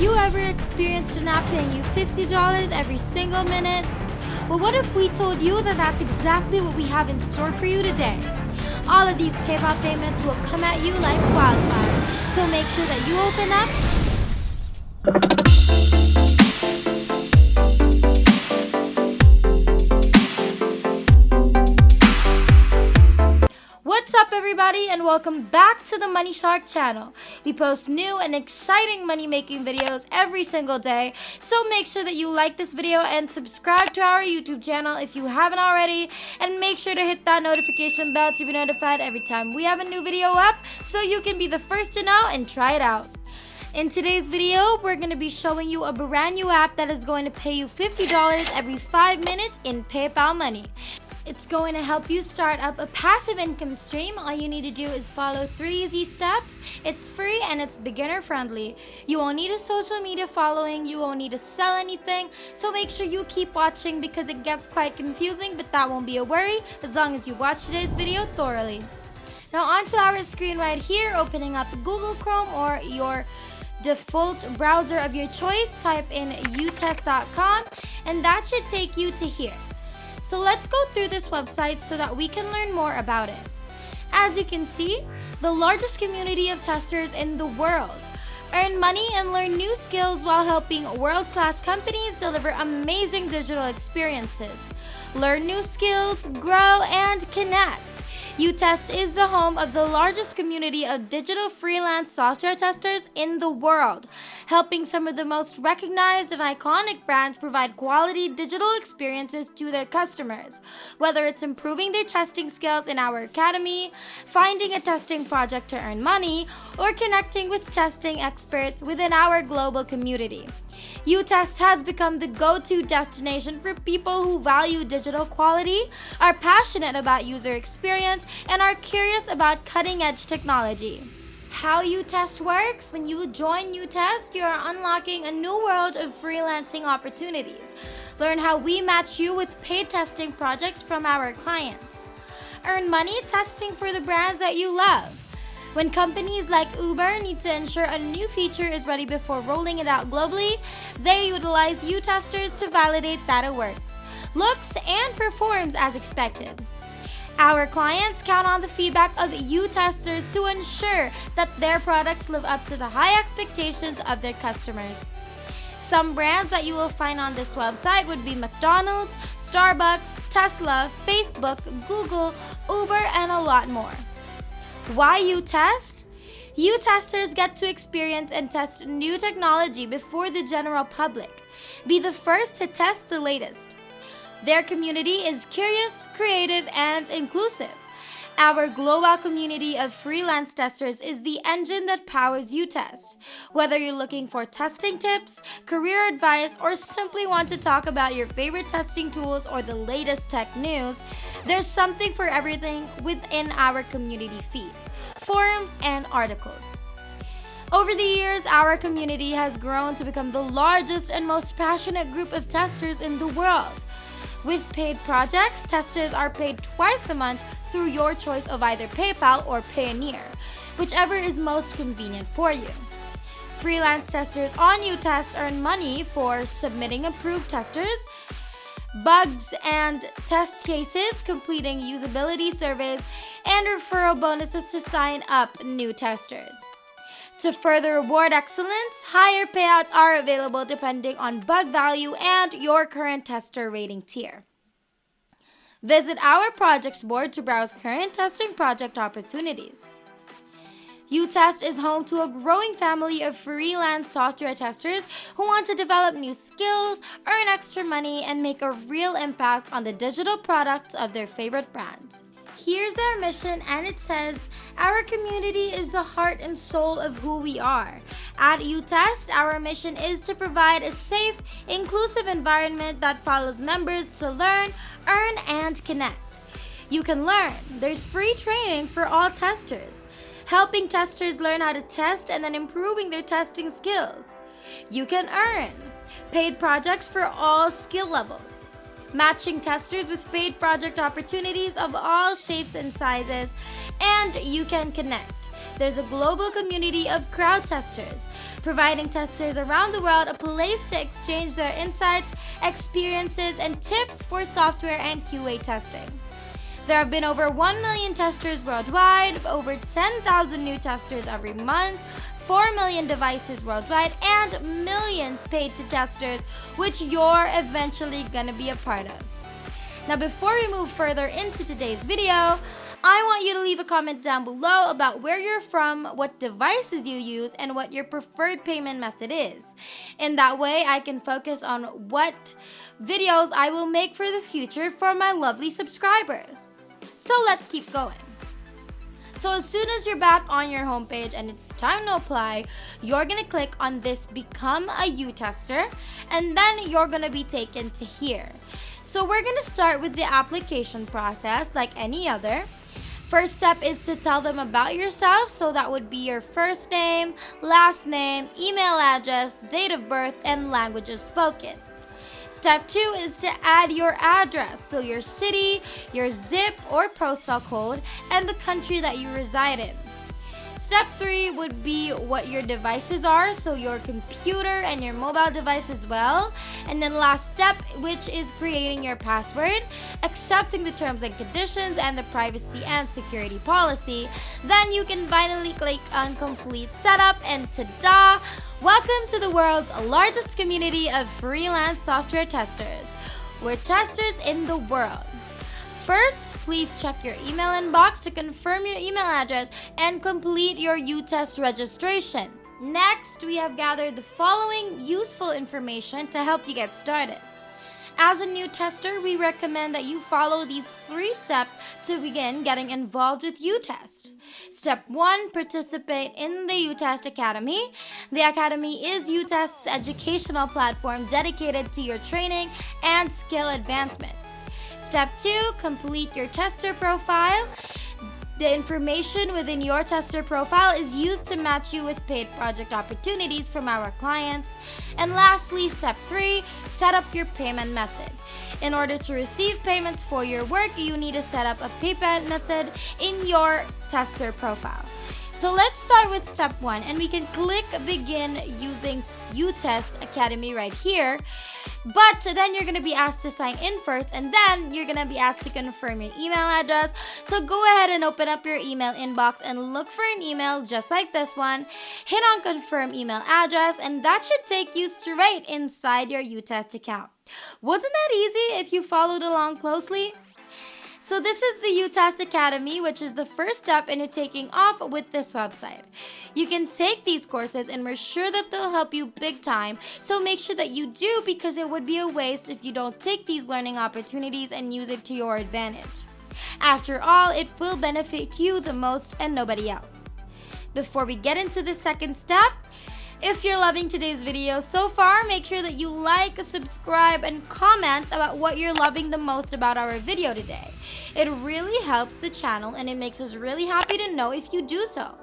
you ever experienced an app paying you $50 every single minute? Well, what if we told you that that's exactly what we have in store for you today? All of these PayPal payments will come at you like wildfire, so make sure that you open up. What's up, everybody, and welcome back to the Money Shark channel. We post new and exciting money making videos every single day, so make sure that you like this video and subscribe to our YouTube channel if you haven't already, and make sure to hit that notification bell to be notified every time we have a new video up so you can be the first to know and try it out. In today's video, we're going to be showing you a brand new app that is going to pay you $50 every 5 minutes in PayPal money. It's going to help you start up a passive income stream. All you need to do is follow 3 easy steps. It's free and it's beginner friendly. You won't need a social media following. You won't need to sell anything. So make sure you keep watching because it gets quite confusing, but that won't be a worry as long as you watch today's video thoroughly. Now onto our screen right here, opening up Google Chrome or your default browser of your choice. Type in utest.com and that should take you to here. So let's go through this website so that we can learn more about it. As you can see, the largest community of testers in the world. Earn money and learn new skills while helping world-class companies deliver amazing digital experiences. Learn new skills, grow, and connect. UTest is the home of the largest community of digital freelance software testers in the world, helping some of the most recognized and iconic brands provide quality digital experiences to their customers. Whether it's improving their testing skills in our academy, finding a testing project to earn money, or connecting with testing experts within our global community. UTest has become the go-to destination for people who value digital quality, are passionate about user experience, and are curious about cutting-edge technology. How UTest works: when you join UTest, you are unlocking a new world of freelancing opportunities. Learn how we match you with paid testing projects from our clients. Earn money testing for the brands that you love. When companies like Uber need to ensure a new feature is ready before rolling it out globally, they utilize UTesters to validate that it works, looks, and performs as expected. Our clients count on the feedback of UTesters to ensure that their products live up to the high expectations of their customers. Some brands that you will find on this website would be McDonald's, Starbucks, Tesla, Facebook, Google, Uber, and a lot more. Why UTest? UTesters get to experience and test new technology before the general public. Be the first to test the latest. Their community is curious, creative, and inclusive. Our global community of freelance testers is the engine that powers UTest. Whether you're looking for testing tips, career advice, or simply want to talk about your favorite testing tools or the latest tech news, there's something for everything within our community feed, forums, and articles. Over the years, our community has grown to become the largest and most passionate group of testers in the world. With paid projects, testers are paid twice a month through your choice of either PayPal or Payoneer, whichever is most convenient for you. Freelance testers on UTest earn money for submitting approved testers, bugs and test cases, completing usability surveys, and referral bonuses to sign up new testers. To further reward excellence, higher payouts are available depending on bug value and your current tester rating tier. Visit our projects board to browse current testing project opportunities. UTest is home to a growing family of freelance software testers who want to develop new skills, earn extra money, and make a real impact on the digital products of their favorite brands. Here's their mission, and it says, our community is the heart and soul of who we are. At UTest, our mission is to provide a safe, inclusive environment that follows members to learn, earn, and connect. You can learn. There's free training for all testers, helping testers learn how to test and then improving their testing skills. You can earn paid projects for all skill levels, matching testers with paid project opportunities of all shapes and sizes, and you can connect. There's a global community of crowd testers, providing testers around the world a place to exchange their insights, experiences, and tips for software and QA testing. There have been over 1 million testers worldwide, over 10,000 new testers every month, 4 million devices worldwide, and millions paid to testers, which you're eventually gonna be a part of. Now, before we move further into today's video, I want you to leave a comment down below about where you're from, what devices you use, and what your preferred payment method is. In that way, I can focus on what videos I will make for the future for my lovely subscribers. So let's keep going. So as soon as you're back on your homepage and it's time to apply, you're gonna click on this Become a U-Tester, and then you're gonna be taken to here. So we're gonna start with the application process like any other. First step is to tell them about yourself, so that would be your first name, last name, email address, date of birth, and languages spoken. Step 2 is to add your address, so your city, your zip or postal code, and the country that you reside in. Step 3 would be what your devices are, so your computer and your mobile device as well. And then last step, which is creating your password, accepting the terms and conditions and the privacy and security policy. Then you can finally click on complete setup, and ta-da! Welcome to the world's largest community of freelance software testers. We're testers in the world. First, please check your email inbox to confirm your email address and complete your U-Test registration. Next, we have gathered the following useful information to help you get started. As a new tester, we recommend that you follow these 3 steps to begin getting involved with U-Test. Step 1, participate in the U-Test Academy. The Academy is U-Test's educational platform dedicated to your training and skill advancement. Step 2, complete your tester profile. The information within your tester profile is used to match you with paid project opportunities from our clients. And lastly, step 3, set up your payment method. In order to receive payments for your work, you need to set up a payment method in your tester profile. So let's start with step 1, and we can click begin using U-Test Academy right here. But then you're going to be asked to sign in first, and then you're going to be asked to confirm your email address. So go ahead and open up your email inbox and look for an email just like this one. Hit on confirm email address, and that should take you straight inside your U-Test account. Wasn't that easy if you followed along closely? So this is the U-Test Academy, which is the first step into taking off with this website. You can take these courses, and we're sure that they'll help you big time, so make sure that you do, because it would be a waste if you don't take these learning opportunities and use it to your advantage. After all, it will benefit you the most and nobody else. Before we get into the second step, if you're loving today's video so far, make sure that you like, subscribe, and comment about what you're loving the most about our video today. It really helps the channel, and it makes us really happy to know if you do so.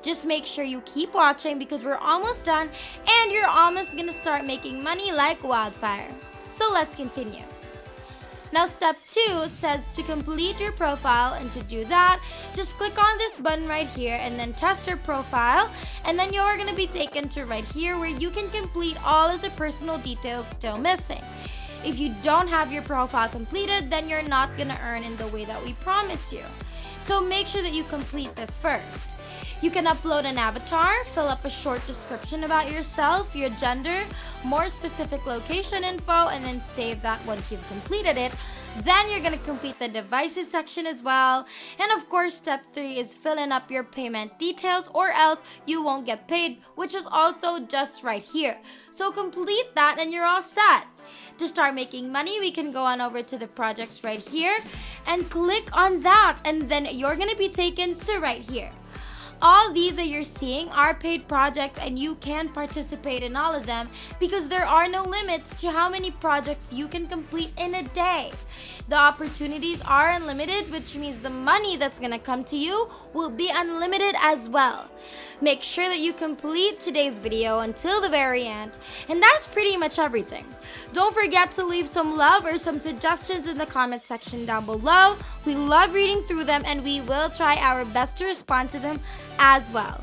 Just make sure you keep watching, because we're almost done and you're almost gonna start making money like wildfire. So let's continue. Now step 2 says to complete your profile, and to do that, just click on this button right here and then tester profile, and then you're going to be taken to right here where you can complete all of the personal details still missing. If you don't have your profile completed, then you're not going to earn in the way that we promised you. So make sure that you complete this first. You can upload an avatar, fill up a short description about yourself, your gender, more specific location info, and then save that once you've completed it. Then you're going to complete the devices section as well. And of course, step 3 is filling up your payment details, or else you won't get paid, which is also just right here. So complete that and you're all set. To start making money, we can go on over to the projects right here and click on that, and then you're going to be taken to right here. All these that you're seeing are paid projects, and you can participate in all of them because there are no limits to how many projects you can complete in a day. The opportunities are unlimited, which means the money that's going to come to you will be unlimited as well. Make sure that you complete today's video until the very end, and that's pretty much everything. Don't forget to leave some love or some suggestions in the comment section down below. We love reading through them, and we will try our best to respond to them as well.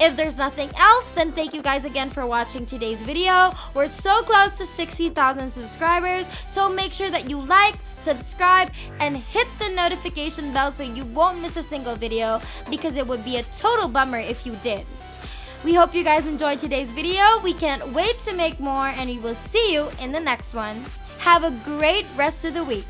If there's nothing else, then thank you guys again for watching today's video. We're so close to 60,000 subscribers, so make sure that you like, subscribe, and hit the notification bell so you won't miss a single video, because it would be a total bummer if you did. We hope you guys enjoyed today's video. We can't wait to make more, and we will see you in the next one. Have a great rest of the week.